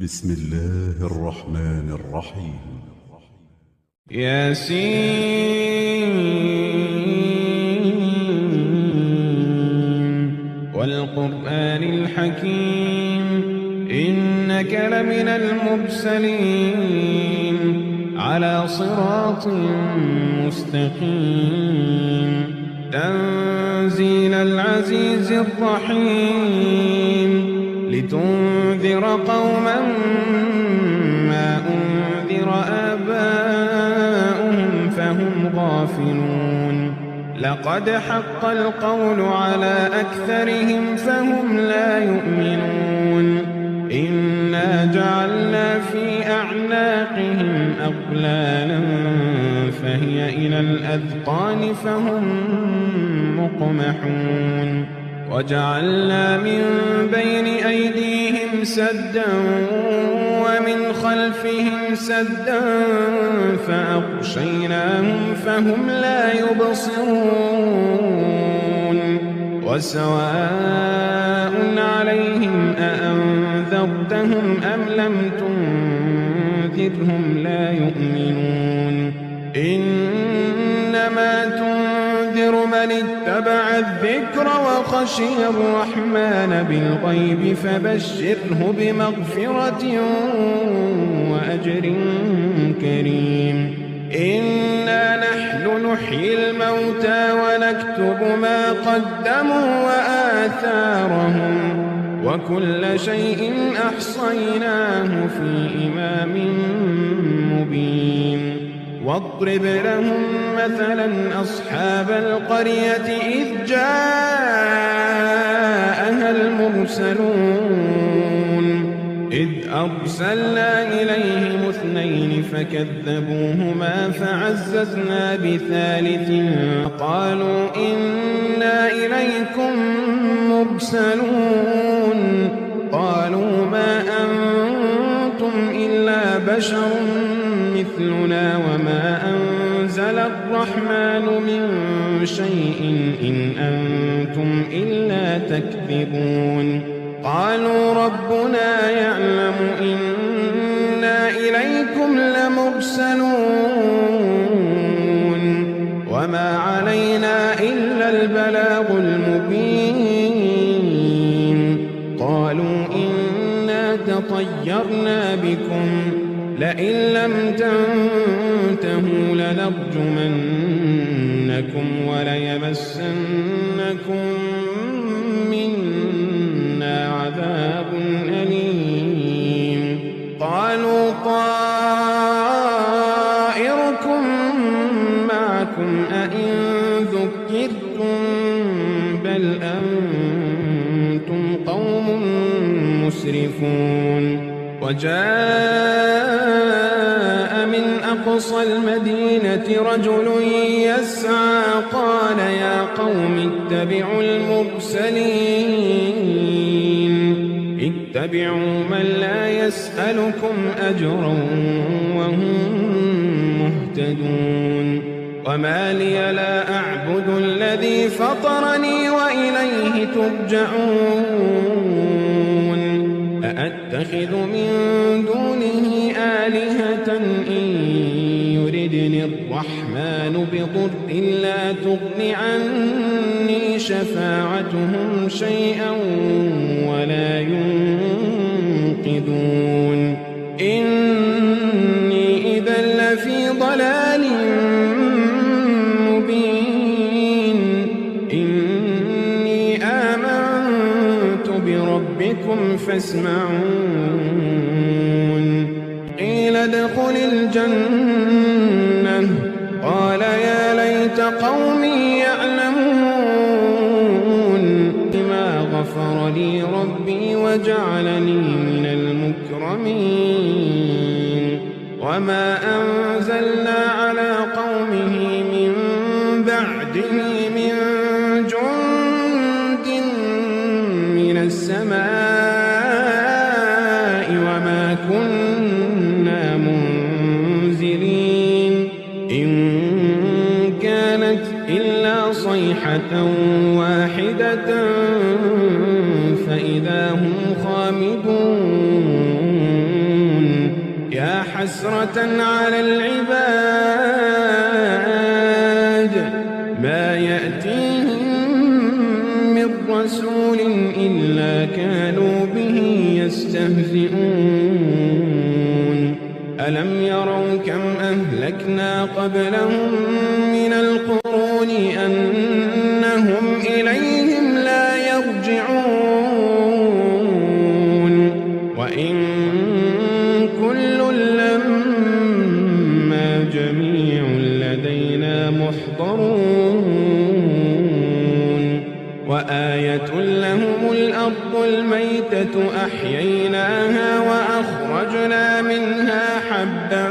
بسم الله الرحمن الرحيم. ياسين والقرآن الحكيم إنك لمن المرسلين على صراط مستقيم تنزيل العزيز الرحيم لتنذر قوما ما أنذر آباؤهم فهم غافلون لقد حق القول على أكثرهم فهم لا يؤمنون إنا جعلنا في أعناقهم أغلالا فهي إلى الأذقان فهم مقمحون وجعلنا من بين أيديهم سدا ومن خلفهم سدا فأغشيناهم فهم لا يبصرون وسواء عليهم أأنذرتهم أم لم تنذرهم لا يؤمنون إنما تنذر من اتبع الذكر وخشي الرحمن بالغيب فبشره بمغفرة وأجر كريم إنا نحن نحيي الموتى ونكتب ما قدموا وآثارهم وكل شيء أحصيناه في إمام مبين واضرب لهم مثلا أصحاب القرية إذ جاءها المرسلون إذ أرسلنا إليهم اثنين فكذبوهما فعززنا بثالث قالوا إنا إليكم مرسلون قالوا ما أنتم إلا بشر مثلنا وما أنزل الرحمن من شيء إن أنتم إلا تكذبون قالوا ربنا يعلم إنا إليكم لمرسلون وما علينا إلا البلاغ المبين قالوا إنا تطيرنا بكم لئن لم تنتهوا لنرجمنكم وليمسنكم منا عذاب أليم قالوا طائركم معكم أئن ذكرتم بل أنتم قوم مسرفون وجاء من أقصى المدينة رجل يسعى قال يا قوم اتبعوا المرسلين اتبعوا من لا يسألكم أجرا وهم مهتدون وما لي لا أعبد الذي فطرني وإليه ترجعون أأتخذ من دونه آلهة إن يردني الرحمن بضر لا تغن عني شفاعتهم شيئا ولا ينقذون إني إذا لفي ضلال مبين إني آمنت بربكم فاسمعون قيل ادخل الجنة قال يا ليت قومي يعلمون بما غفر لي ربي وجعلني من المكرمين وما أنزلنا على قومه من بعده من جند من السماء وما كنا منزلين إن كانت إلا صيحة واحدة فإذا هم خامدون حسرة على العباد ما يأتيهم من رسول إلا كانوا به يستهزئون ألم يروا كم أهلكنا قبلهم من القرون أنهم إليهم لا يرجعون وإن كل لما جميع لدينا محضرون وآية لهم الأرض الميتة أحييناها وأخرجنا منها حبا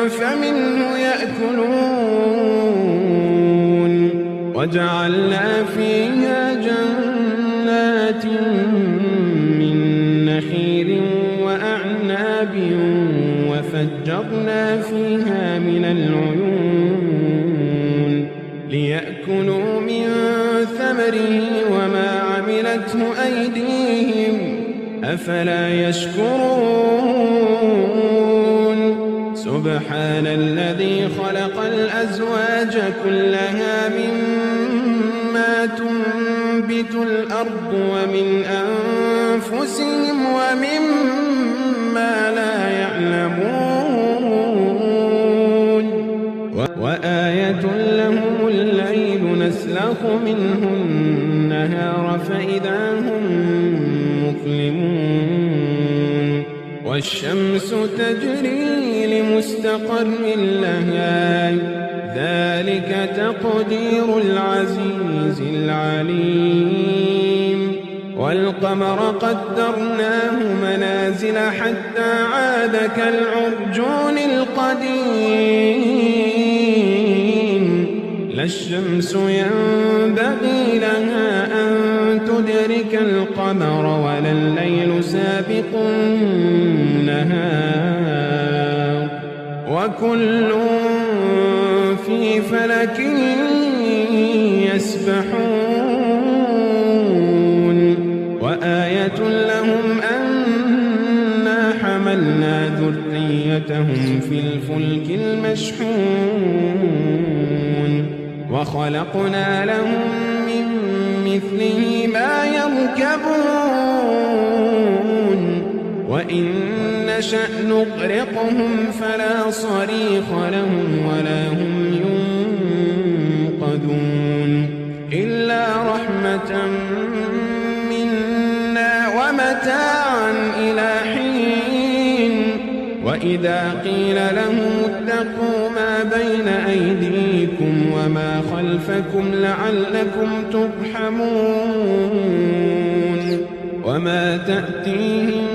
فمنه يأكلون وجعلنا فيها جنات من نخيل وأعناب وفجرنا فيها من العيون ليأكلوا من ثمره وما عملته أيديهم أفلا يشكرون سبحان الذي خلق الأزواج كلها مما تنبت الأرض ومن أنفسهم ومما لا يعلمون وآية لهم الليل نسلخ منه النهار فإذا هم مظلمون والشمس تجري لمستقر لها ذلك تقدير العزيز العليم والقمر قدرناه منازل حتى عاد كالعرجون القديم لا الشمس ينبغي لها أن تدرك القمر ولا الليل سابق النهار وكل في فلك يسبحون وآية لهم أنا حملنا ذريتهم في الفلك المشحون وخلقنا لهم من مثله ما يركبون وإن نشأ نغرقهم فلا صريخ لهم ولا هم ينقذون إلا رحمة منا ومتاعا إلى حين وإذا قيل لهم اتقوا ما بين أيديكم وما خلفكم لعلكم ترحمون وما تأتيهم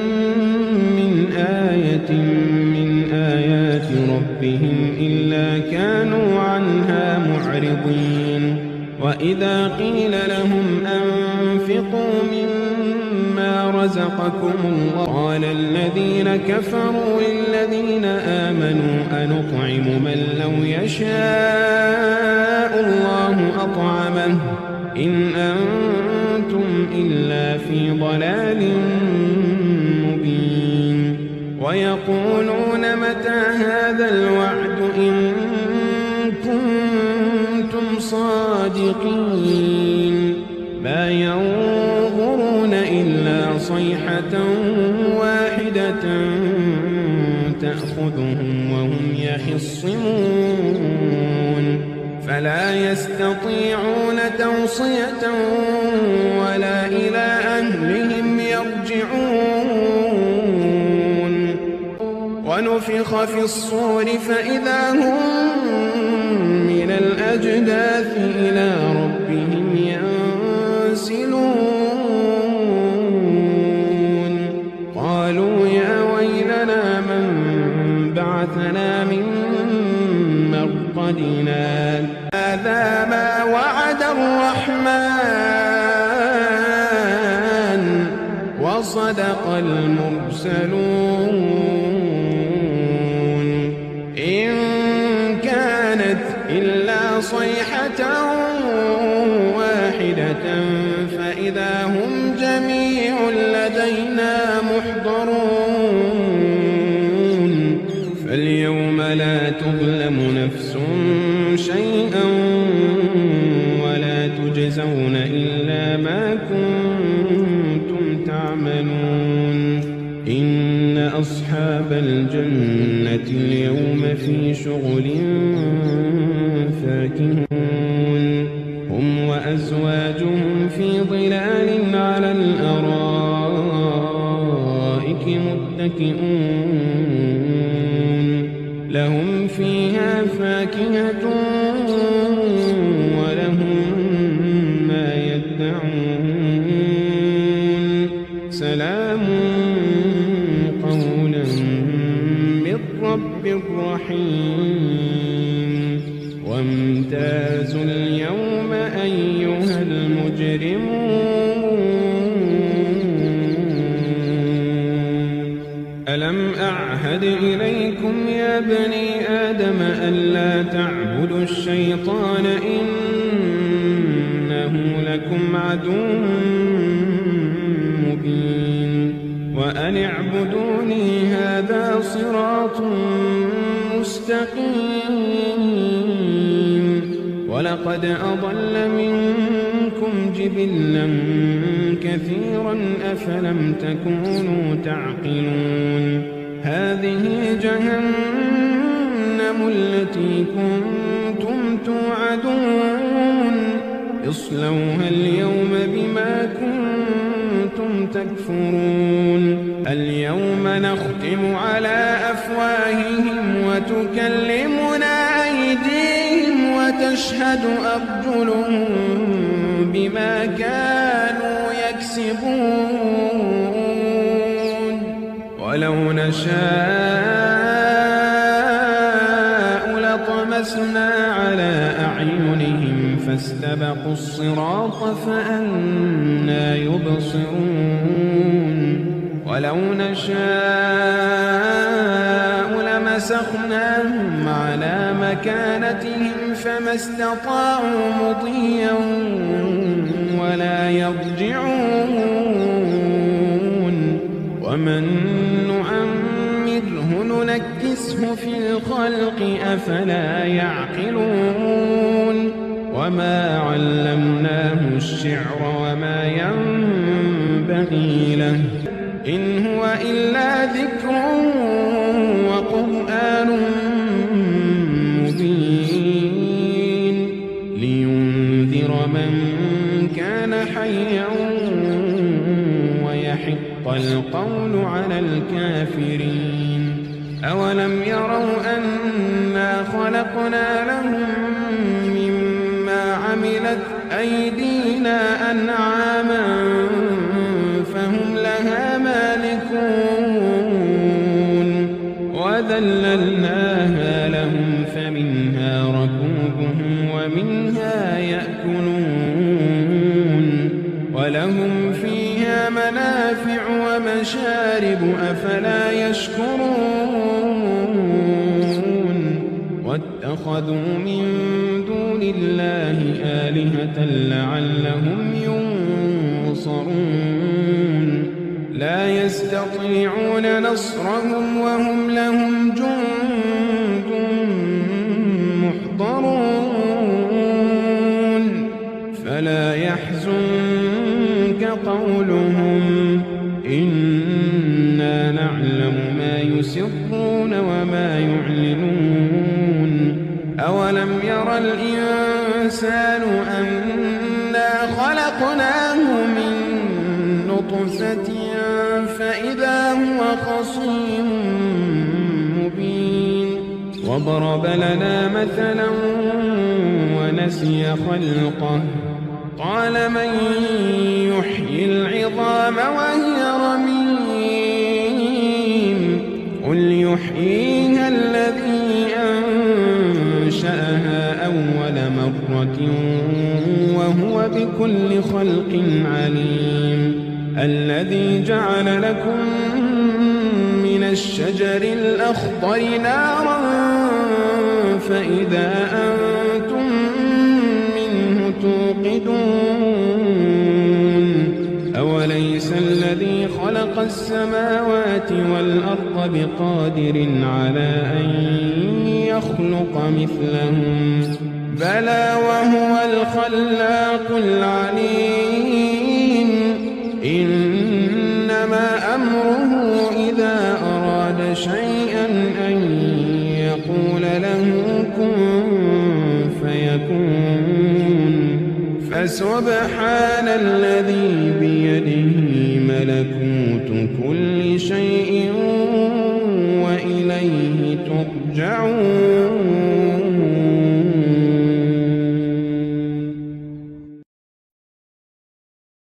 من آية من آيات ربهم إلا كانوا عنها معرضين وإذا قيل لهم أنفقوا مما رزقكم الله قال الذين كفروا للذين آمنوا أنطعم من لو يشاء الله أطعمه إن أنتم إلا في ضلال مبين ويقولون متى هذا الوعد إن كنتم صادقين ما ينظرون إلا صيحة واحدة تأخذهم وهم يخصمون فلا يستطيعون توصية ولا إلى أهلهم يرجعون ونفخ في الصور فإذا هم من الأجداث إلى ربهم ينسلون قالوا يا ويلنا من بعثنا من مرقدنا هذا ما وعد الرحمن وصدق المرسلون إن كانت إلا صيحة واحدة فإذا هم جميع لدينا محضرون إن أصحاب الجنة اليوم في شغل فاكهون هم وأزواجهم في ظلال على الأرائك متكئون لهم فيها فاكهة ولهم ما يدعون سلام قولا من رب رحيم وامتازوا اليوم أيها المجرمون ألم أعهد إليكم يا بني آدم ألا تعبدوا الشيطان إنه لكم عدو مبين وأن اعبدوني هذا صراط مستقيم ولقد أضل منكم جبلا كثيرا أفلم تكونوا تعقلون هذه جهنم التي كنتم توعدون اصلوها اليوم بما كنتم تكفرون اليوم نختم على أفواههم وتكلمنا أيديهم وتشهد أرجلهم بما كانوا يكسبون ولو نشاء لطمسنا على أعينهم فاستبقوا الصراط فأنى يبصرون ولو نشاء لمسخناهم على مكانتهم فما استطاعوا مضيا ولا يرجعون ومن نعمره ننكسه في الخلق أفلا يعقلون وما علمناه الشعر وما ينبغي له إن هو إلا ذكر وقرآن مبين لينذر من كان حيا ويحق القول على الكافرين أولم يروا أنا خلقنا لهم مما عملت أيدينا أنعاما فهم لها مالكون وذللناها لهم فمنها ركوبهم ومنها يأكلون ولهم فيها منافع ومشارب أفلا يشكرون واتخذوا من دون الله آلهة لعلهم ينصرون لا يستطيعون نصرهم وهم لهم جند محضرون فلا يحزنك قولهم إنا نعلم ما يسرون وما يعلنون أولم يرى الإنسان أنا خلقناه من نطفة فإذا هو خصيم مبين وضرب لنا مثلا ونسي خلقه قال من يحيي العظام وهي رميم قل يحييها الذي أنشأها أول مرة وهو بكل خلق عليم الذي جعل لكم من الشجر الأخضر نارا فإذا أنتم منه توقدون أوليس الذي خلق السماوات والأرض بقادر على أن يخلق مثلهم بلى وهو الخلاق العليم إنما أمره إذا فسبحان الذي بيده ملكوت كل شيء وإليه ترجعون